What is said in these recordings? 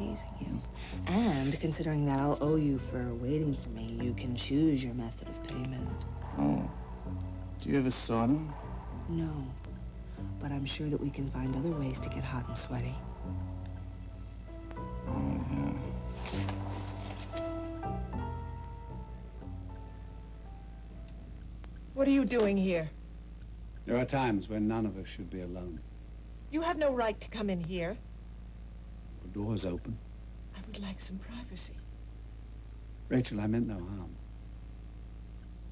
teasing you. And considering that I'll owe you for waiting for me, you can choose your method of payment. Oh. Do you have a sauna? No. But I'm sure that we can find other ways to get hot and sweaty. Oh, yeah. What are you doing here? There are times when none of us should be alone. You have no right to come in here. The door's open. I would like some privacy. Rachel, I meant no harm.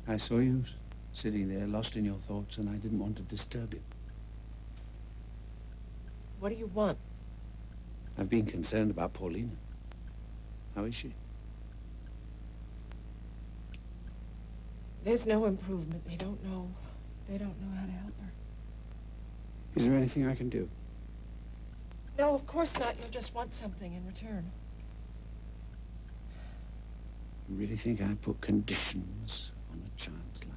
I saw you sitting there, lost in your thoughts, and I didn't want to disturb you. What do you want? I've been concerned about Paulina. How is she? There's no improvement. They don't know how to help her. Is there anything I can do? No, of course not. You'll just want something in return. You really think I put conditions on a child's life?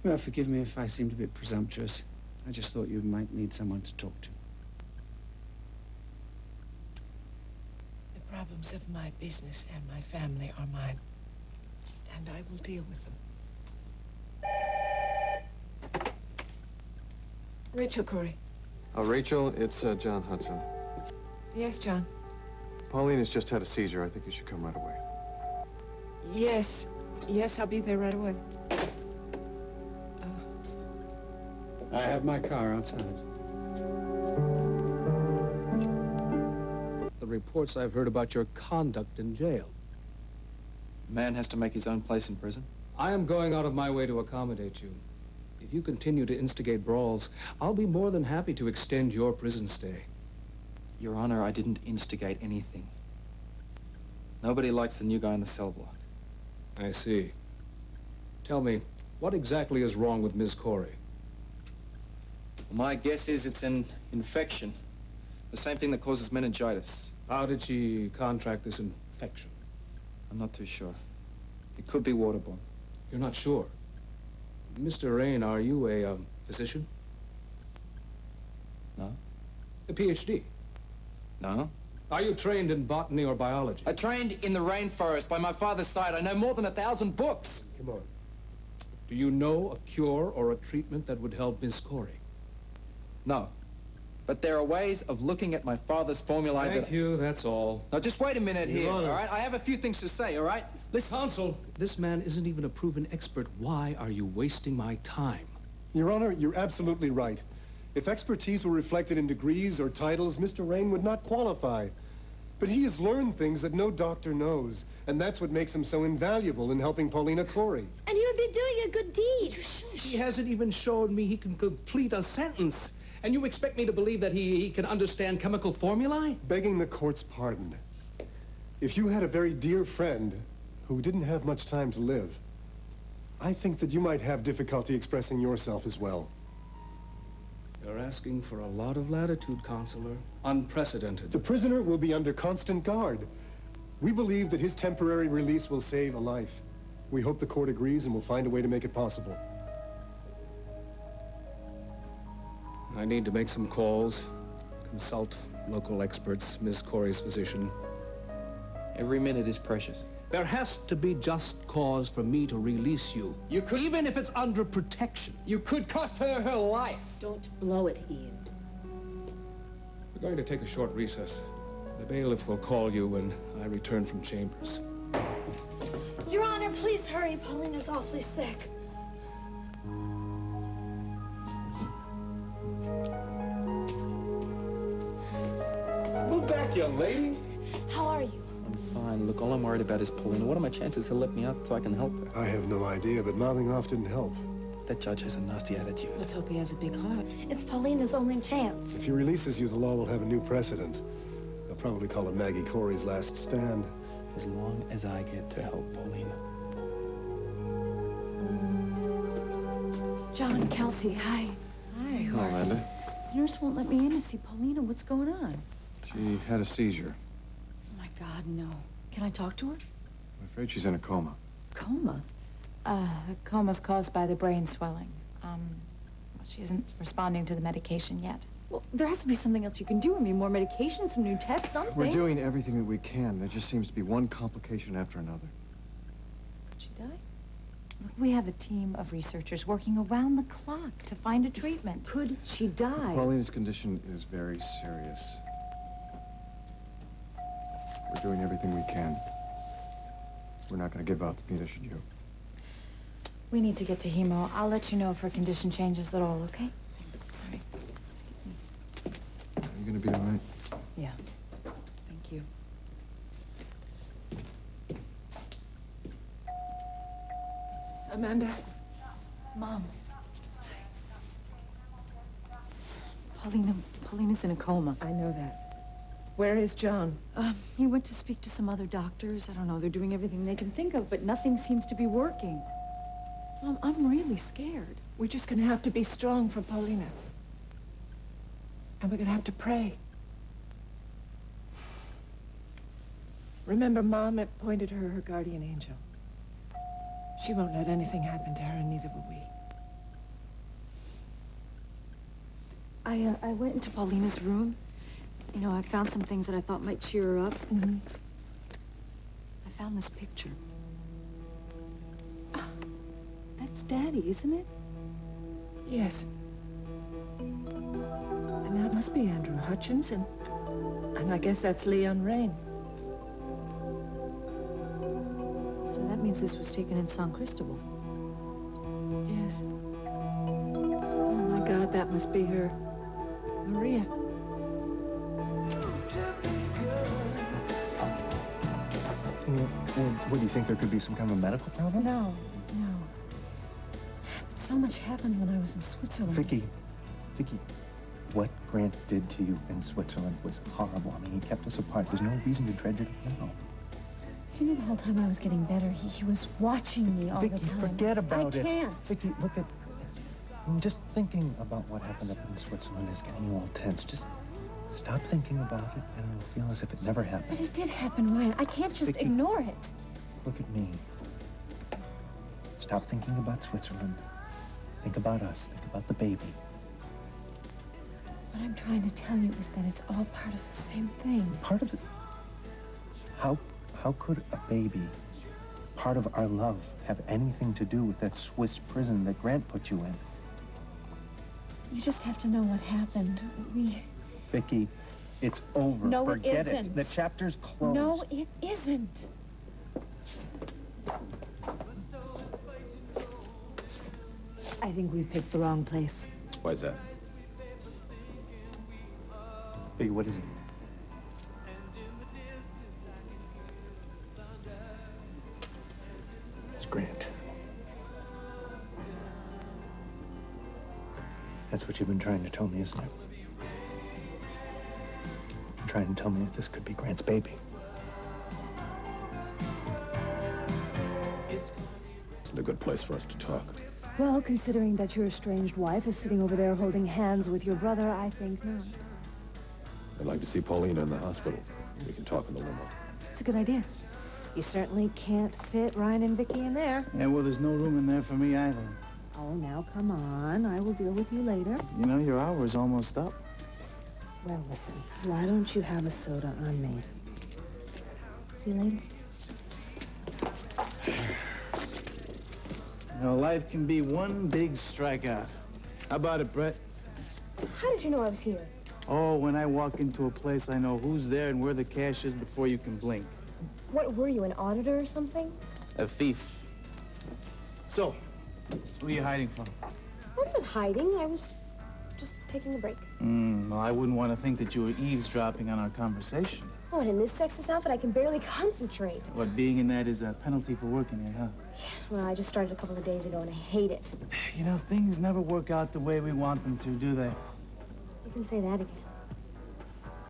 Well, forgive me if I seemed a bit presumptuous. I just thought you might need someone to talk to. The problems of my business and my family are mine. And I will deal with them. Rachel Cory. Rachel, it's John Hudson. Yes, John. Pauline has just had a seizure. I think you should come right away. Yes. Yes, I'll be there right away. I have my car outside. The reports I've heard about your conduct in jail. A man has to make his own place in prison. I am going out of my way to accommodate you. If you continue to instigate brawls, I'll be more than happy to extend your prison stay. Your Honor, I didn't instigate anything. Nobody likes the new guy in the cell block. I see. Tell me, what exactly is wrong with Ms. Cory? My guess is it's an infection. The same thing that causes meningitis. How did she contract this infection? I'm not too sure. It could be waterborne. You're not sure? Mr. Rain, are you a physician? No. A PhD? No. Are you trained in botany or biology? I trained in the rainforest by my father's side. I know more than 1,000 books. Come on. Do you know a cure or a treatment that would help Miss Cory? No. But there are ways of looking at my father's formulae. Thank you, that's all. Now, just wait a minute Your here, Honor. all right? I have a few things to say, all right? Listen. Counsel, this man isn't even a proven expert. Why are you wasting my time? Your Honor, you're absolutely right. If expertise were reflected in degrees or titles, Mr. Rain would not qualify. But he has learned things that no doctor knows, and that's what makes him so invaluable in helping Paulina Cory. And he would be doing a good deed. He hasn't even shown me he can complete a sentence. And you expect me to believe that he can understand chemical formulae? Begging the court's pardon. If you had a very dear friend who didn't have much time to live, I think that you might have difficulty expressing yourself as well. You're asking for a lot of latitude, Counselor. Unprecedented. The prisoner will be under constant guard. We believe that his temporary release will save a life. We hope the court agrees and will find a way to make it possible. I need to make some calls, consult local experts, Miss Cory's physician. Every minute is precious. There has to be just cause for me to release you. You could... Even if it's under protection. You could cost her her life. Don't blow it, Ian. We're going to take a short recess. The bailiff will call you when I return from chambers. Your Honor, please hurry. Paulina's awfully sick. Move back, young lady. How are you? I'm fine. Look, all I'm worried about is Paulina. What are my chances he'll let me out so I can help her? I have no idea, but mouthing off didn't help. That judge has a nasty attitude. Let's hope he has a big heart. It's Paulina's only chance. If he releases you, the law will have a new precedent. They'll probably call it Maggie Cory's last stand. As long as I get to help Paulina. John, Kelsey, hi. Hi. Hello, Amanda. The nurse won't let me in to see Paulina. What's going on? She had a seizure. Oh, my God, no. Can I talk to her? I'm afraid she's in a coma. Coma? The coma's caused by the brain swelling. She isn't responding to the medication yet. Well, there has to be something else you can do. I mean, more medication, some new tests, something. We're doing everything that we can. There just seems to be one complication after another. Could she die? Look, we have a team of researchers working around the clock to find a treatment. Could she die? Pauline's condition is very serious. We're doing everything we can. We're not going to give up, neither should you. We need to get to hemo. I'll let you know if her condition changes at all, okay? Thanks. All right. Excuse me. Are you going to be all right? Yeah. Thank you. Amanda. Mom. Paulina's in a coma. I know that. Where is John? He went to speak to some other doctors. I don't know, they're doing everything they can think of, but nothing seems to be working. Mom, I'm really scared. We're just gonna have to be strong for Paulina. And we're gonna have to pray. Remember, Mom appointed her her guardian angel. She won't let anything happen to her, and neither will we. I went into Paulina's room. You know, I found some things that I thought might cheer her up. Mm-hmm. I found this picture. That's Daddy, isn't it? Yes. And that must be Andrew Hutchins, and I guess that's Leon Rain. So that means this was taken in San Cristobal. Yes. Oh, my God, that must be her. Maria. What, do you think there could be some kind of a medical problem? No. But so much happened when I was in Switzerland. Vicky, what Grant did to you in Switzerland was horrible. I mean, he kept us apart. There's no reason to dredge it up now. Do you know the whole time I was getting better, he was watching me all the time? Vicky, forget about it. I can't. Vicky, look at... I mean, just thinking about what happened up in Switzerland is getting you all tense. Just stop thinking about it, and you'll feel as if it never happened. But it did happen, Ryan. I can't just Vicky, ignore it. Look at me. Stop thinking about Switzerland. Think about us. Think about the baby. What I'm trying to tell you is that it's all part of the same thing. Part of the... How could a baby, part of our love, have anything to do with that Swiss prison that Grant put you in? You just have to know what happened. Vicky, it's over. No, Forget it isn't. The chapter's closed. No, it isn't. I think we picked the wrong place. Why is that? Vicky, what is it? It's Grant. That's what you've been trying to tell me, isn't it? You're trying to tell me that this could be Grant's baby. Isn't a good place for us to talk. Well, considering that your estranged wife is sitting over there holding hands with your brother, I think not. I'd like to see Paulina in the hospital. We can talk in the limo. It's a good idea. You certainly can't fit Ryan and Vicky in there. Yeah, well, there's no room in there for me either. Oh, now, come on. I will deal with you later. You know, your hour is almost up. Well, listen. Why don't you have a soda on me? See you later. You know, life can be one big strikeout. How about it, Brett? How did you know I was here? Oh, when I walk into a place, I know who's there and where the cash is before you can blink. What were you, an auditor or something? A thief. So, who are you hiding from? I'm not hiding. I was just taking a break. Well, I wouldn't want to think that you were eavesdropping on our conversation. Oh, and in this sexist outfit, I can barely concentrate. What, being in that is a penalty for working here, huh? Well, I just started a couple of days ago, and I hate it. You know, things never work out the way we want them to, do they? You can say that again.